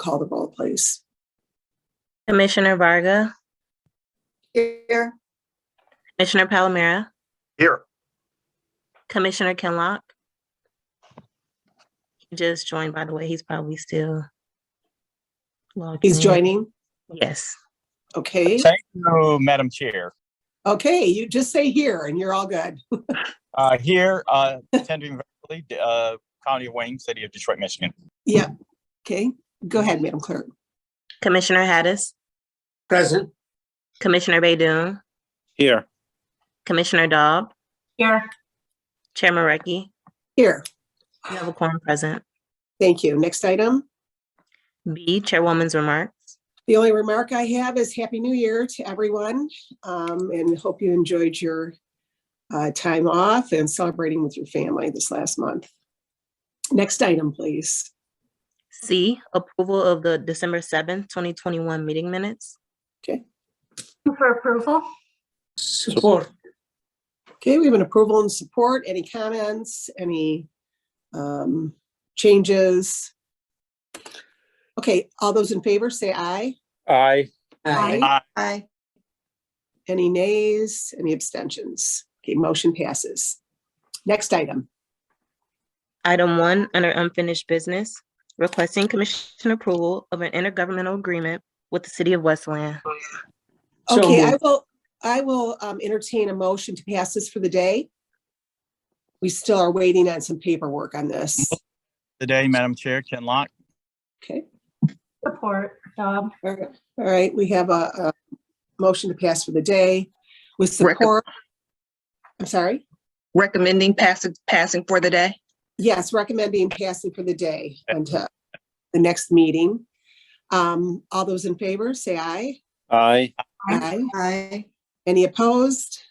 call the roll, please. Commissioner Varga, Here. Commissioner Palomera, Here. Commissioner Kinlock. He just joined, by the way. He's probably still logged He's in. joining. Yes. Okay. Thank you, Madam Chair. Okay, you just say here and you're all good. Here, attending virtually, County of Wayne, City of Detroit, Michigan. Yeah. Okay. Go ahead, Madam Clerk. Commissioner Hattis, Present. Commissioner Baydoun, Here. Commissioner Daub, Here. Chairman Recchi. Here. You have a quorum present. Thank you. Next item. B, Chairwoman's remarks. The only remark I have is Happy New Year to everyone, and hope you enjoyed your time off and celebrating with your family this last month. Next item, please. C, approval of the December 7th, 2021 meeting minutes. Okay. For approval. Support. Okay, we have an approval and support. Any comments? Any changes? Okay, all those in favor say aye. Aye. Aye. Aye. Any nays? Any abstentions? Okay, motion passes. Next item. Item 1, under unfinished business, requesting commission approval of an intergovernmental agreement with the City of Westland. So Okay, moved. I will entertain a motion to pass this for the day. We still are waiting on some paperwork on this. Today, Madam Chair, Kinlock. Okay, Support. all right, we have a motion to pass for the day with support. I'm sorry? Recommending passing for the day. Yes, recommending passing for the day until the next meeting. All those in favor, say aye. Aye. Aye. Aye. Any opposed?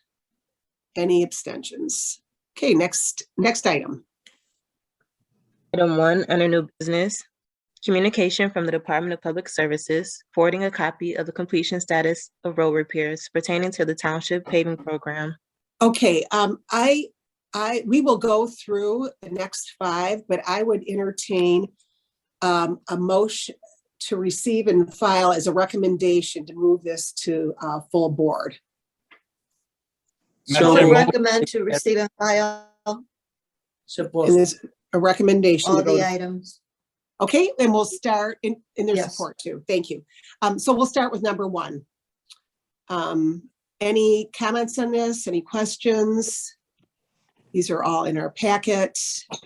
Any abstentions? Okay, next item. Item 1, under new business, communication from the Department of Public Services forwarding a copy of the completion status of road repairs pertaining to the township paving program. Okay, we will go through the next 5, but I would entertain a motion to receive and file as a recommendation to move this to full board. Madam So Chair, moved. Recommend to receive and file Support. And there's a recommendation all to go the to. items. Okay, and we'll start, and there's Yes. support too. Thank you. So we'll start with number 1. Any comments on this? Any questions? These are all in our packet,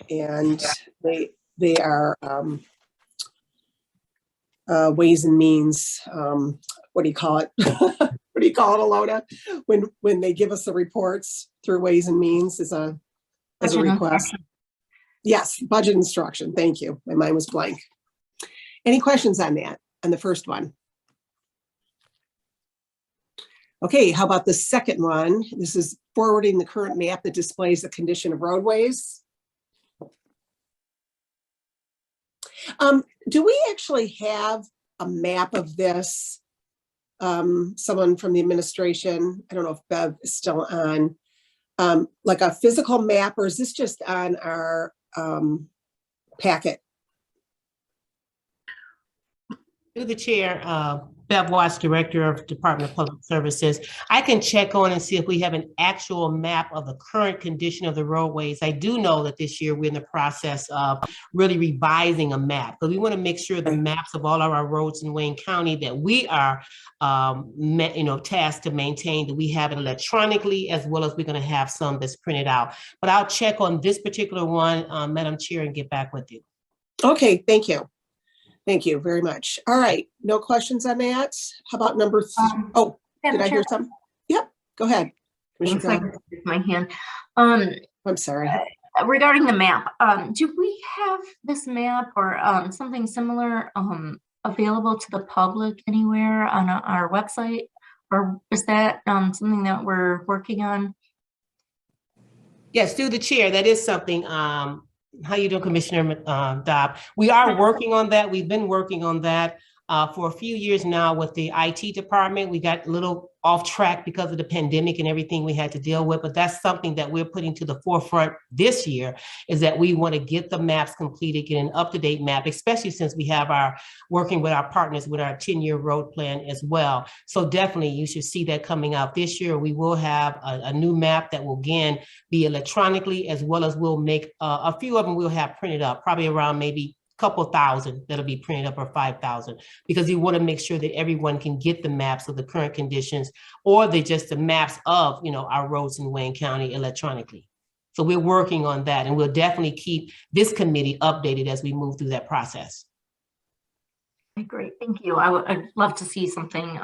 and they are ways and means. What do you call it? What do you call it, Alona? When they give us the reports through Ways and Means as a Budget request. instruction. Yes, budget instruction. Thank you. My mind was blank. Any questions on that, on the first one? Okay, how about the second one? This is forwarding the current map that displays the condition of roadways. Do we actually have a map of this? Someone from the administration, I don't know if Bev is still on, like a physical map, or is this just on our packet? Through the chair, Bev Watts, Director of Department of Public Services. I can check on and see if we have an actual map of the current condition of the roadways. I do know that this year we're in the process of really revising a map, but we want to make sure the maps of all of our roads in Wayne County that we are tasked to maintain, that we have it electronically, as well as we're going to have some that's printed out. But I'll check on this particular one, Madam Chair, and get back with you. Okay, thank you. Thank you very much. All right, no questions on that? How about number 3? Oh, did I hear something? Yep, go ahead. Looks like it's my hand. I'm sorry. Regarding the map, do we have this map or something similar available to the public anywhere on our website? Or is that something that we're working on? Yes, through the chair, that is something. How you doing, Commissioner Dobb? We are working on that. We've been working on that for a few years now with the IT department. We got little off track because of the pandemic and everything we had to deal with, but that's something that we're putting to the forefront this year, is that we want to get the maps completed, get an up-to-date map, especially since we have our working with our partners with our 10-year road plan as well. So definitely you should see that coming out this year. We will have a new map that will again be electronically, as well as we'll make a few of them we'll have printed up, probably around maybe couple thousand that'll be printed up, or 5,000, because we want to make sure that everyone can get the maps of the current conditions, or just the maps of, you know, our roads in Wayne County electronically. So we're working on that, and we'll definitely keep this committee updated as we move through that process. Great, thank you. I'd love to see something,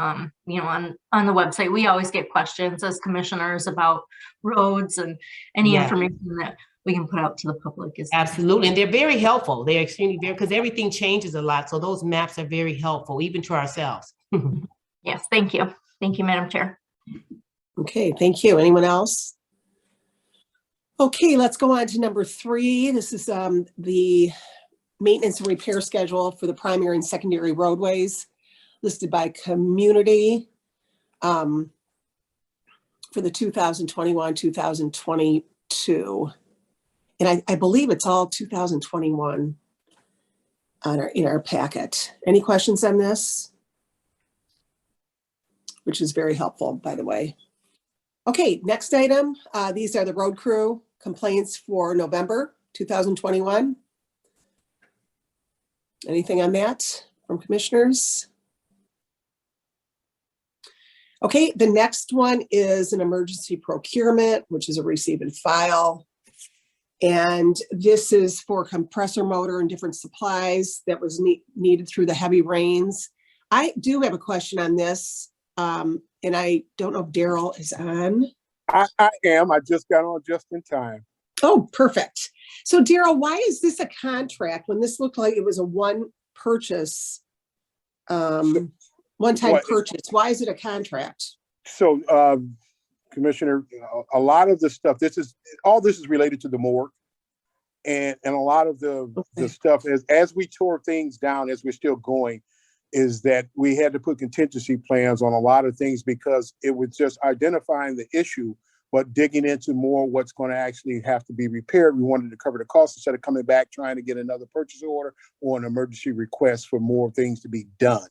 you know, on the website. We always get questions as commissioners about roads, and any information that we can put out to the public is absolutely, and they're very helpful. They're extremely because everything changes a lot. So those maps are very helpful, even to ourselves. Yes, thank you. Thank you, Madam Chair. Okay, thank you. Anyone else? Okay, let's go on to number 3. This is the maintenance and repair schedule for the primary and secondary roadways listed by community for the 2021-2022. And I believe it's all 2021 in our packet. Any questions on this? Which is very helpful, by the way. Okay, next item. These are the road crew complaints for November 2021. Anything on that from commissioners? Okay, the next one is an emergency procurement, which is a receive and file. And this is for compressor motor and different supplies that was needed through the heavy rains. I do have a question on this, and I don't know if Daryl is on. I am. I just got on just in time. Oh, perfect. So Daryl, why is this a contract when this looked like it was a one-time purchase? Why is it a contract? So, Commissioner, a lot of the stuff, this is related to the morgue. And a lot of the stuff as we tore things down, as we're still going, is that we had to put contingency plans on a lot of things, because it was just identifying the issue, but digging into more what's going to actually have to be repaired. We wanted to cover the cost instead of coming back trying to get another purchase order or an emergency request for more things to be done.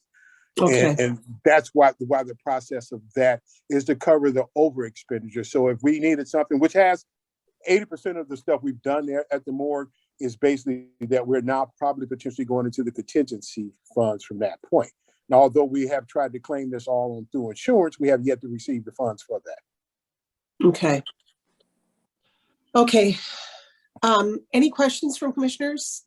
Okay. And that's why the process of that is to cover the over expenditure. So if we needed something, which has 80% of the stuff we've done there at the morgue, is basically that we're now probably potentially going into the contingency funds from that point. Now, although we have tried to claim this all on through insurance, we have yet to receive the funds for that. Okay. Okay. Any questions from commissioners?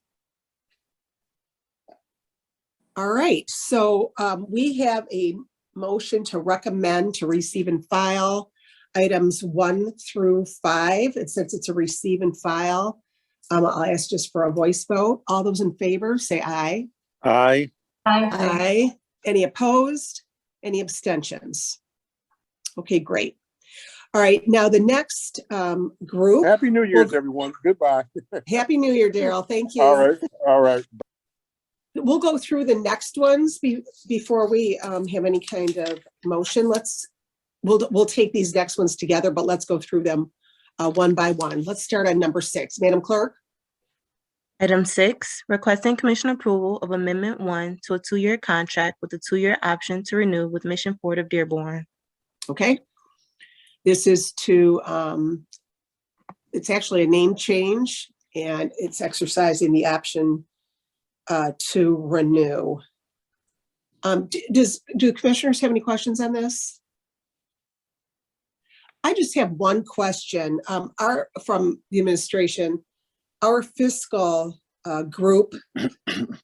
All right. So we have a motion to recommend to receive and file items 1 through 5. And since it's a receive and file, I'll ask just for a voice vote. All those in favor, say aye. Aye. Aye. Aye. Any opposed? Any abstentions? Okay, great. All right, now the next group. Happy New Year's, everyone. Goodbye. Happy New Year, Daryl. Thank you. All right. All right. We'll go through the next ones before we have any kind of motion. We'll take these next ones together, but let's go through them one by one. Let's start on number 6. Madam Clerk. Item 6, requesting commission approval of Amendment 1 to a 2-year contract with a 2-year option to renew with Mission Ford of Dearborn. Okay. This is to, it's actually a name change, and it's exercising the option to renew. Do commissioners have any questions on this? I just have one question. From the administration, our fiscal group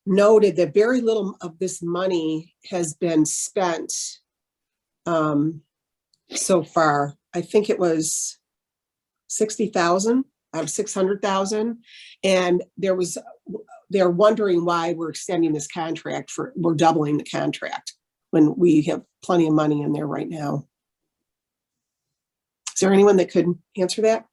noted that very little of this money has been spent so far. I think it was 60,000 out of 600,000. And they're wondering why we're extending this contract we're doubling the contract when we have plenty of money in there right now. Is there anyone that could answer that?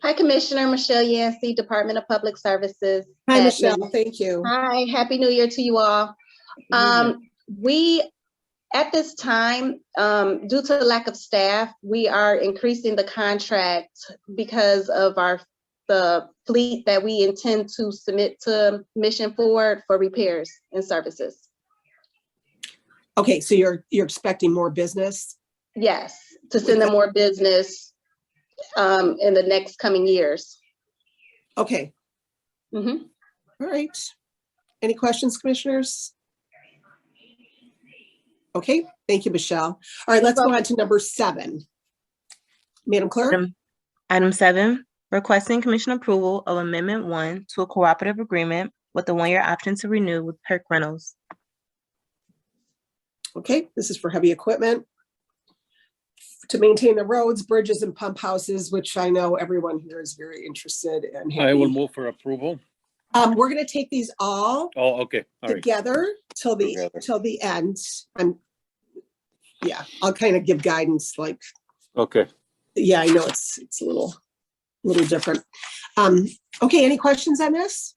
Hi, Commissioner Michelle Yancey, Department of Public Services. Hi, Michelle. Thank you. Hi, Happy New Year to you all. At this time, due to the lack of staff, we are increasing the contract because of the fleet that we intend to submit to Mission Forward for repairs and services. Okay, so you're expecting more business? Yes, to send them more business in the next coming years. Okay. Mhm. All right. Any questions, commissioners? Okay, thank you, Michelle. All right, let's go on to number 7. Madam Clerk? Item 7, requesting commission approval of Amendment 1 to a cooperative agreement with the 1-year option to renew with Perk Rentals. Okay, this is for heavy equipment to maintain the roads, bridges, and pump houses, which I know everyone here is very interested in. I will move for approval. We're going to take these all Oh, okay. All right. together till the end. I'll kind of give guidance like, Okay. yeah, I know it's a little different. Okay, any questions on this?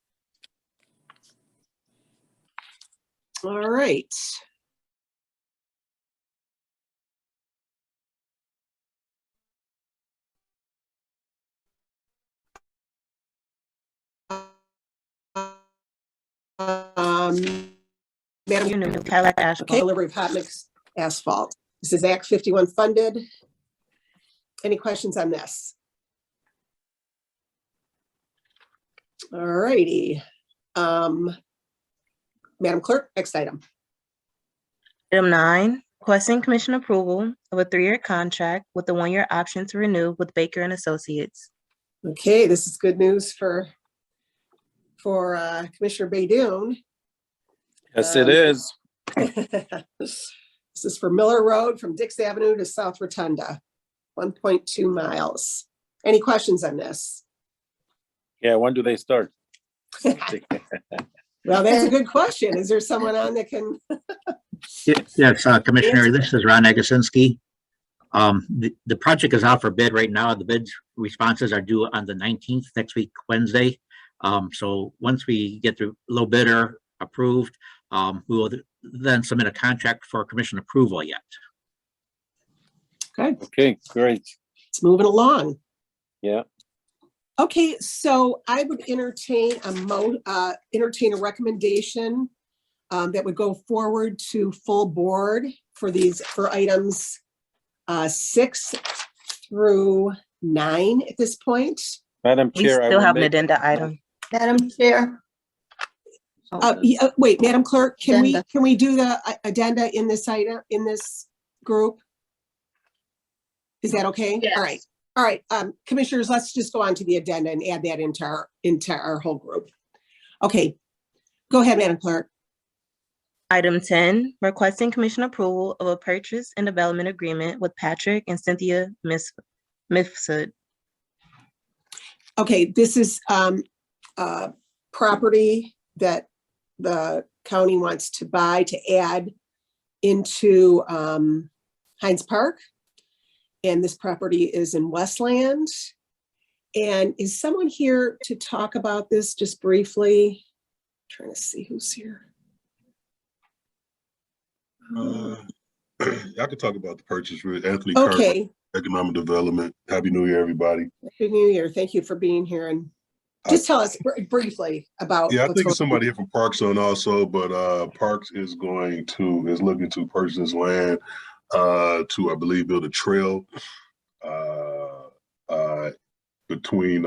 All right. Madam Cadillac asphalt. Okay, delivery of hot mix asphalt. This is Act 51 funded. Any questions on this? All righty. Madam Clerk, next item. Item 9, requesting commission approval of a 3-year contract with the 1-year option to renew with Baker and Associates. Okay, this is good news for Commissioner Baydoun. Yes, it is. This is for Miller Road from Dix Avenue to South Rotunda, 1.2 miles. Any questions on this? Yeah, when do they start? Well, that's a good question. Is there someone on that can? Yes, Commissioner, this is Ron Agasinski. The project is out for bid right now. The bid responses are due on the 19th, next week, Wednesday. So once we get the low bidder approved, we will then submit a contract for commission approval yet. Okay. Okay, great. It's moving along. Yeah. Okay, so I would entertain a recommendation that would go forward to full board for items 6 through 9 at this point. Madam We Chair, I still will have an make, addenda item. Madam Chair. Wait, Madam Clerk, can Addenda. we do the addenda in this item, in this group? Is that okay? Yes. All right, commissioners, let's just go on to the addenda and add that into our whole group. Okay, go ahead, Madam Clerk. Item 10, requesting commission approval of a purchase and development agreement with Patrick and Cynthia Mifsud. Okay, this is property that the county wants to buy to add into Hines Park. And this property is in Westland. And is someone here to talk about this just briefly? Trying to see who's here. I could talk about the purchase with Anthony Kirk, Okay. Economic Development. Happy New Year, everybody. Happy New Year. Thank you for being here. And just tell us briefly about. Yeah, I what's think going it's somebody here from Parks on also, but Parks is looking to purchase this land to, I believe, build a trail between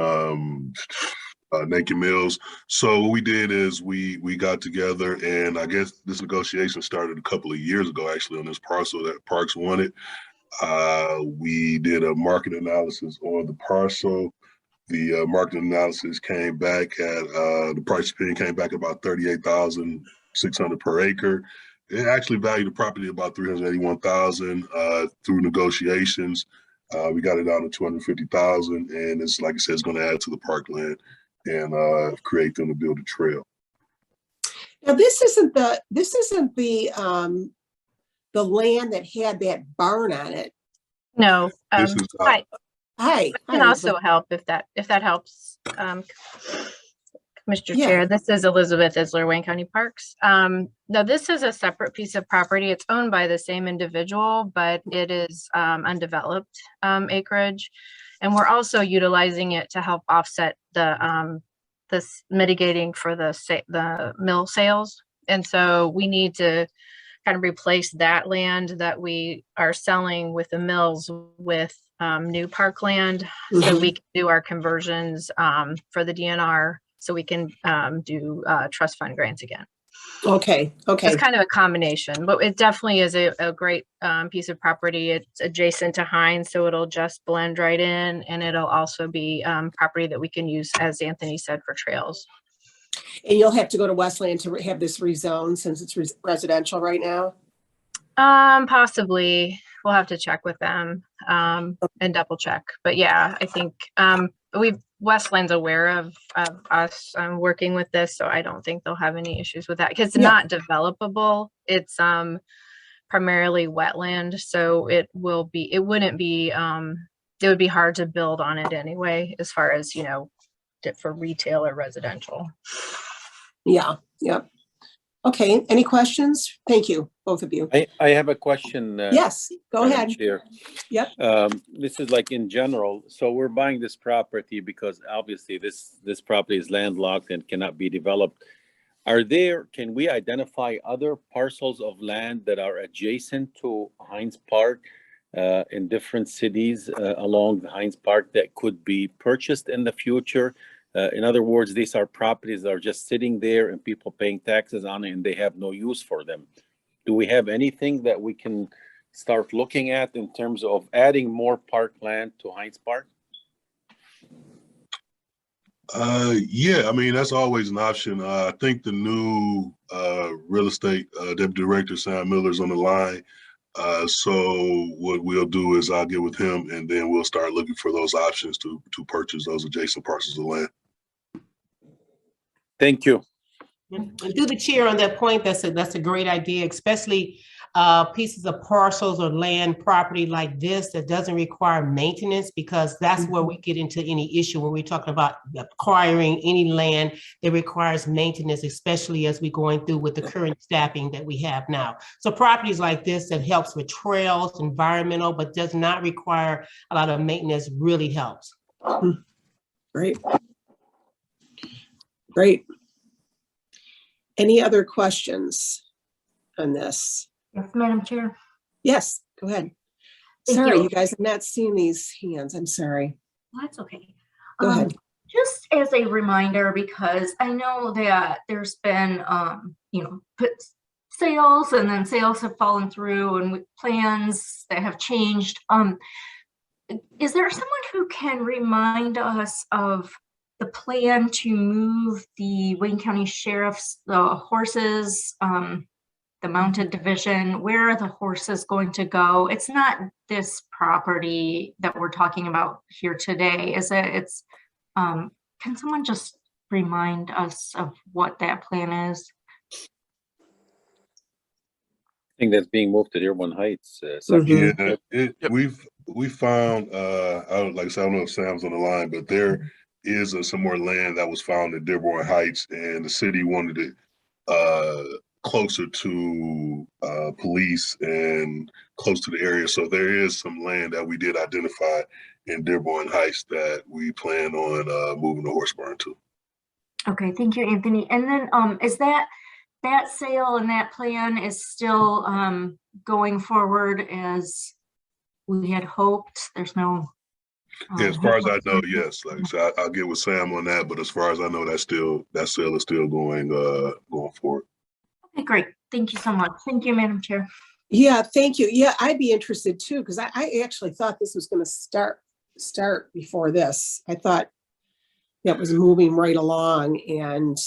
Naked Mills. So what we did is we got together, and I guess this negotiation started a couple of years ago, actually, on this parcel that Parks wanted. We did a market analysis on the parcel. The market analysis came back at the price opinion came back about $38,600 per acre. It actually valued the property about $381,000 through negotiations. We got it down to $250,000, and it's like I said, it's going to add to the parkland and create them to build a trail. Now, this isn't the land that had that barn on it. No. This is Hi. Can also help if that helps. Mr. Yeah. Chair, this is Elizabeth Isler, Wayne County Parks. Now, this is a separate piece of property. It's owned by the same individual, but it is undeveloped acreage. And we're also utilizing it to help offset the this mitigating for the mill sales. And so we need to kind of replace that land that we are selling with the mills with new parkland, so we can do our conversions for the DNR, so we can do trust fund grants again. Okay, okay. It's kind of a combination, but it definitely is a great piece of property. It's adjacent to Hines, so it'll just blend right in, and it'll also be property that we can use, as Anthony said, for trails. And you'll have to go to Westland to have this rezoned since it's residential right now? Possibly. We'll have to check with them and double check. But yeah, I think Westland's aware of us working with this, so I don't think they'll have any issues with that, because it's not developable. It's primarily wetland, so it would be hard to build on it anyway, as far as, you know, for retail or residential. Yeah, yep. Okay, any questions? Thank you, both of you. I have a question. Yes, go ahead. Chair. Yep. This is like in general. So we're buying this property because obviously this property is landlocked and cannot be developed. Can we identify other parcels of land that are adjacent to Hines Park in different cities along the Hines Park that could be purchased in the future? In other words, these are properties that are just sitting there and people paying taxes on it and they have no use for them. Do we have anything that we can start looking at in terms of adding more parkland to Hines Park? Yeah, I mean, that's always an option. I think the new real estate deputy director, Sam Miller, is on the line. So what we'll do is I'll get with him and then we'll start looking for those options to purchase those adjacent parcels of land. Thank you. And through the chair on that point, that's a great idea, especially pieces of parcels or land property like this that doesn't require maintenance, because that's where we get into any issue when we're talking about acquiring any land that requires maintenance, especially as we're going through with the current staffing that we have now. So properties like this that helps with trails, environmental, but does not require a lot of maintenance really helps. Great. Great. Any other questions on this? Yes, Madam Chair. Yes, go ahead. Thank Sorry, you. you guys, I'm not seeing these hands. I'm sorry. Well, that's okay. Go ahead. Just as a reminder, because I know that there's been, sales, and then sales have fallen through, and with plans that have changed. Is there someone who can remind us of the plan to move the Wayne County Sheriff's horses, the mounted division? Where are the horses going to go? It's not this property that we're talking about here today, is it? It's can someone just remind us of what that plan is? I think that's being moved to Dearborn Heights. Yeah, we found like I said, I don't know if Sam's on the line, but there is some more land that was found at Dearborn Heights, and the city wanted it closer to police and close to the area. So there is some land that we did identify in Dearborn Heights that we plan on moving the horse barn to. Okay, thank you, Anthony. And then is that sale and that plan is still going forward as we had hoped? There's no yeah, as far as I know, yes. Like I said, I'll get with Sam on that, but as far as I know, that sale is still going forward. Okay, great. Thank you so much. Thank you, Madam Chair. Yeah, thank you. Yeah, I'd be interested too, because I actually thought this was going to start before this. I thought that was moving right along, and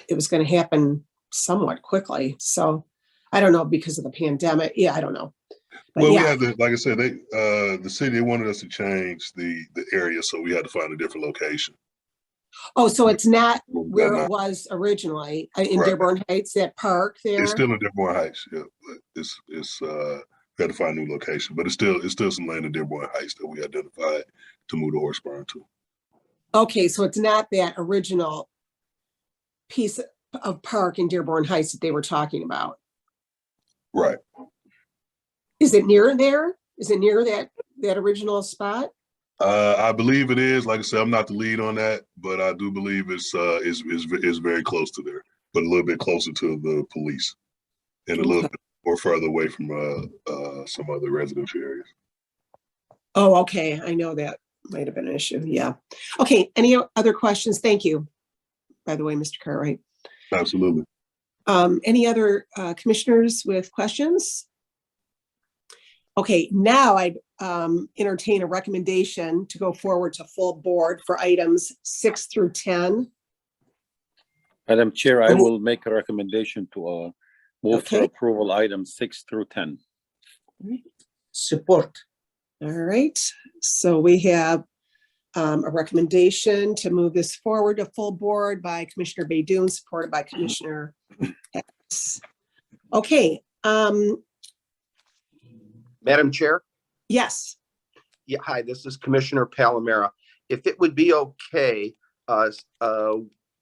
it was going to happen somewhat quickly. So I don't know, because of the pandemic. Yeah, I don't know. But well, yeah. we had to, like I said, the city wanted us to change the area, so we had to find a different location. Oh, so it's not where it was originally in Right. Dearborn Heights, that park there? It's still in Dearborn Heights, yeah. But it's we had to find a new location, but it's still some land in Dearborn Heights that we identified to move the horse barn to. Okay, so it's not that original piece of park in Dearborn Heights that they were talking about. Right. Is it near there? Is it near that original spot? I believe it is. Like I said, I'm not the lead on that, but I do believe it's very close to there, but a little bit closer to the police and a little bit more further away from some other residential areas. Oh, okay. I know that might have been an issue. Yeah. Okay. Any other questions? Thank you. By the way, Mr. Cartwright. Absolutely. Any other commissioners with questions? Okay, now I'd entertain a recommendation to go forward to full board for items 6 through 10. Madam Chair, I will make a recommendation to move for Okay. approval items 6 through 10. Support. All right, so we have a recommendation to move this forward to full board by Commissioner Baydoun, supported by Commissioner Hess. Okay, Madam Chair? yes. Yeah, hi, this is Commissioner Palomera. If it would be okay,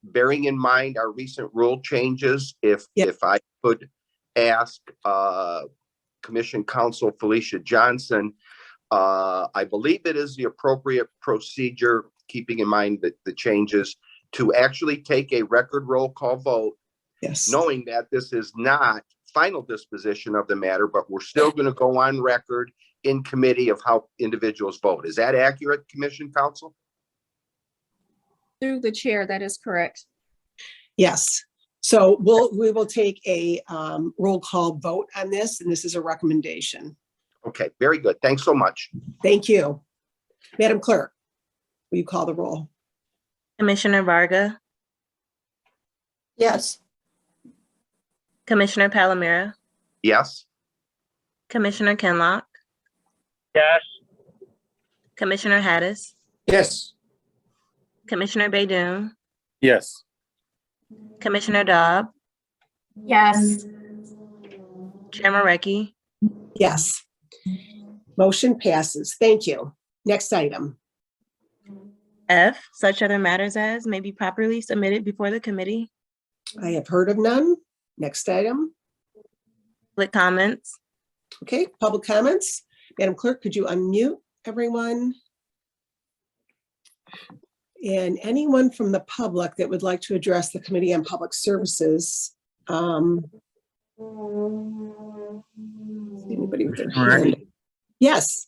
bearing in mind our recent rule changes, if I could ask Commission Counsel Felicia Johnson, I believe it is the appropriate procedure, keeping in mind that the changes, to actually take a record roll call vote, knowing that this is not final disposition of the matter, but we're still going to go on record in committee of how individuals vote. Is that accurate, Commission Counsel? Through the chair, that is correct. Yes. So we will take a roll call vote on this, and this is a recommendation. Okay, very good. Thanks so much. Thank you. Madam Clerk, will you call the roll? Commissioner Varga, Yes. Commissioner Palomera, Yes. Commissioner Kenlock, Yes. Commissioner Hattis, Yes. Commissioner Baydoun, Yes. Commissioner Dobb, Yes. Chair Marecki, Yes. Motion passes. Thank you. Next item. F, such other matters as may be properly submitted before the committee. I have heard of none. Next item. Public comments. Okay, public comments. Madam Clerk, could you unmute everyone? And anyone from the public that would like to address the Committee on Public Services. Anybody with their hand? Yes.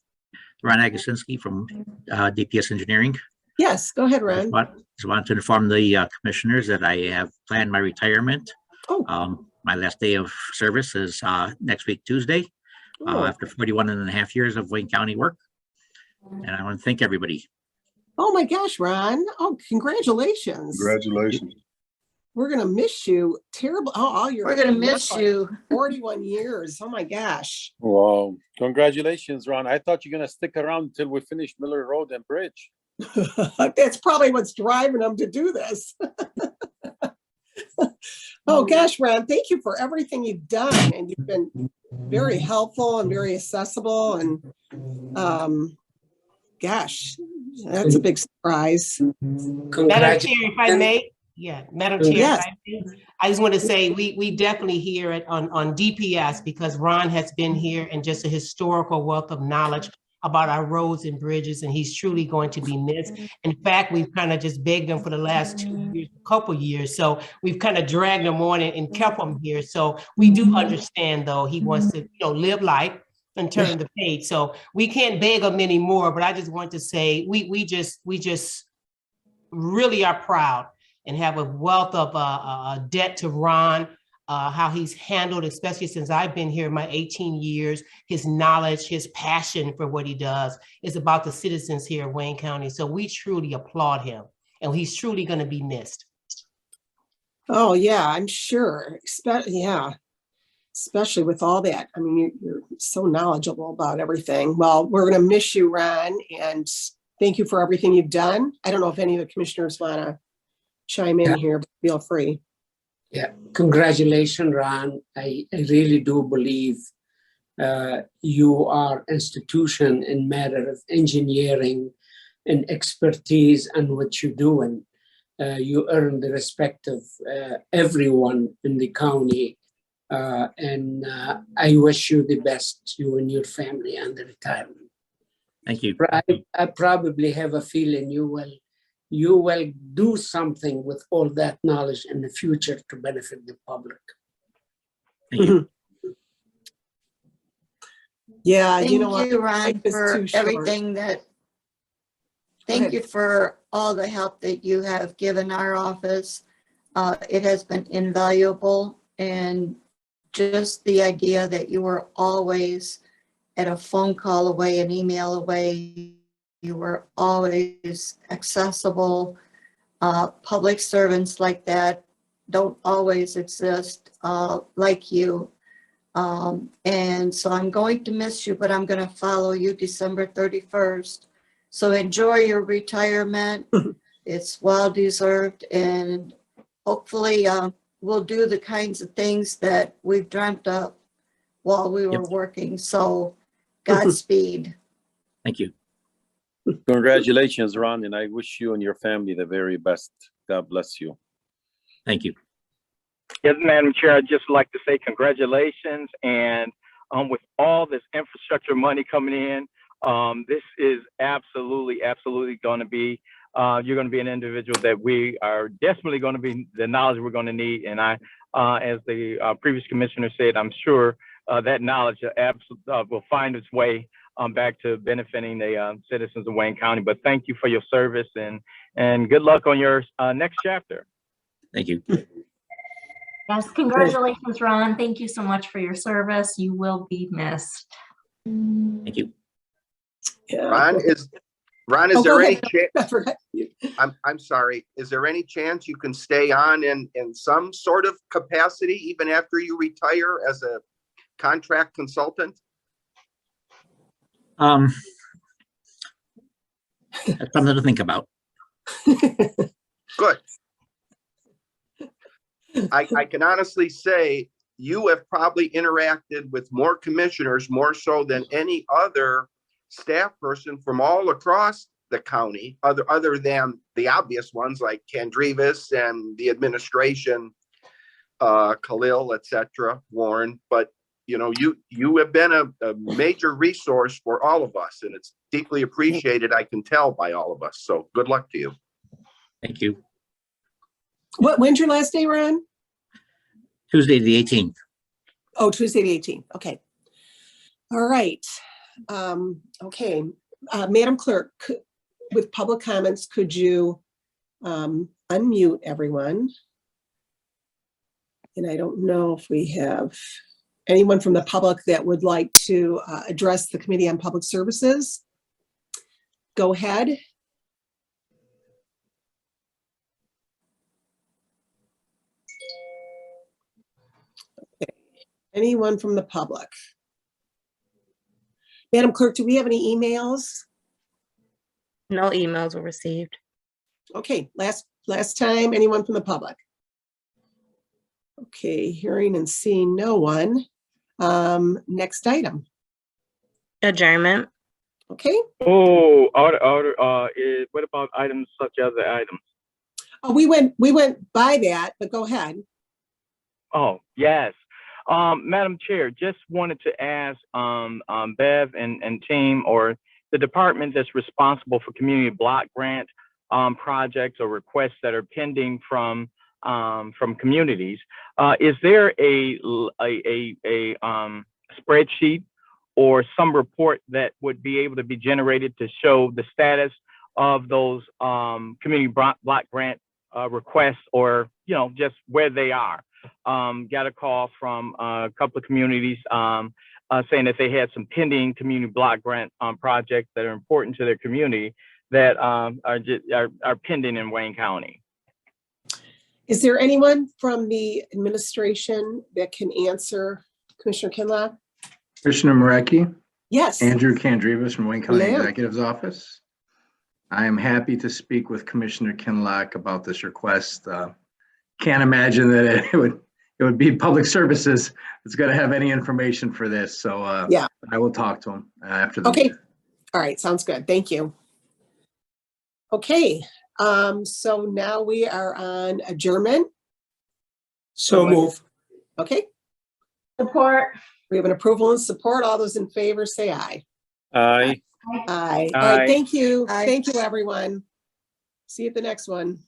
Ron Agasinski from DPS Engineering. Yes, go ahead, Ron. Just want to inform the commissioners that I have planned my retirement. My last day of service is next week, Tuesday, after 41.5 years of Wayne County work. And I want to thank everybody. Oh my gosh, Ron. Oh, congratulations. Congratulations. We're going to miss you terrible. Oh, all your. We're going to miss you. 41 years. Oh my gosh. Wow. Congratulations, Ron. I thought you're going to stick around until we finish Miller Road and Bridge. That's probably what's driving them to do this. Oh gosh, Ron, thank you for everything you've done. And you've been very helpful and very accessible. And gosh, that's a big surprise. Madam Chair, if I may, Madam Chair, Yes. I just want to say we definitely hear it on DPS because Ron has been here and just a historical wealth of knowledge about our roads and bridges, and he's truly going to be missed. In fact, we've kind of just begged him for the last 2 years, couple years. So we've kind of dragged him on and kept him here. So we do understand, though, he wants to, live life and turn the page. So we can't beg him anymore. But I just want to say we just really are proud and have a wealth of debt to Ron. How he's handled, especially since I've been here my 18 years, his knowledge, his passion for what he does is about the citizens here in Wayne County. So we truly applaud him, and he's truly going to be missed. Oh yeah, I'm sure. Especially with all that. I mean, you're so knowledgeable about everything. Well, we're going to miss you, Ron, and thank you for everything you've done. I don't know if any of the commissioners want to chime in here, but feel free. Yeah, congratulations, Ron. I really do believe you are institution in matter of engineering and expertise and what you do, and you earn the respect of everyone in the county. And I wish you the best, you and your family, and the retirement. Thank you. I probably have a feeling you will do something with all that knowledge in the future to benefit the public. Thank you. Yeah, you Thank know what? you, Ron, Life is for too short. everything that, thank ahead. you for all the help that you have given our office. It has been invaluable, and just the idea that you were always at a phone call away, an email away, you were always accessible. Public servants like that don't always exist like you. And so I'm going to miss you, but I'm going to follow you December 31st. So enjoy your retirement. It's well-deserved, and hopefully we'll do the kinds of things that we've dreamt of while we were working. So Godspeed. Thank you. Congratulations, Ron, and I wish you and your family the very best. God bless you. Thank you. Yes, Madam Chair, I'd just like to say congratulations. And with all this infrastructure money coming in, this is absolutely going to be, you're going to be an individual that we are desperately going to be the knowledge we're going to need. And I, as the previous commissioner said, I'm sure that knowledge will find its way back to benefiting the citizens of Wayne County. But thank you for your service, and good luck on your next chapter. Thank you. Yes, congratulations, Ron. Thank you so much for your service. You will be missed. Thank you. Yeah. Ron, is there any chance? I forgot you. I'm sorry. Is there any chance you can stay on in some sort of capacity even after you retire as a contract consultant? That's something to think about. Good. I can honestly say you have probably interacted with more commissioners, more so than any other staff person from all across the county, other than the obvious ones like Candrevis and the administration, Khalil, etc., Warren. But you know, you have been a major resource for all of us, and it's deeply appreciated, I can tell, by all of us. So good luck to you. Thank you. When's your last day, Ron? Tuesday, the 18th. Oh, Tuesday, the 18th. Okay. All right. Okay. Madam Clerk, with public comments, could you unmute everyone? And I don't know if we have anyone from the public that would like to address the Committee on Public Services. Go ahead. Okay. Anyone from the public? Madam Clerk, do we have any emails? No emails were received. Okay, last time, anyone from the public? Okay, hearing and seeing no one. Next item. Adjournment. Okay. Oh, order. What about items such as the items? Oh, we went by that, but go ahead. Oh, yes. Madam Chair, just wanted to ask Bev and team, or the department that's responsible for community block grant projects or requests that are pending from communities. Is there a spreadsheet or some report that would be able to be generated to show the status of those community block grant requests, or just where they are? Got a call from a couple of communities saying that they had some pending community block grant projects that are important to their community that are pending in Wayne County. Is there anyone from the administration that can answer Commissioner Kinlock? Commissioner Marecki? Yes. Andrew Candrevis from Wayne County Hello. Executive's Office. I am happy to speak with Commissioner Kinlock about this request. Can't imagine that it would be Public Services that's going to have any information for this. So yeah, I will talk to him after the Okay. meeting. All right. Sounds good. Thank you. Okay, so now we are on adjournment. So move. Okay, Support. we have an approval and support. All those in favor say aye. Aye. Aye. All Aye. right, thank you. Aye. Thank you, everyone. See you at the next one.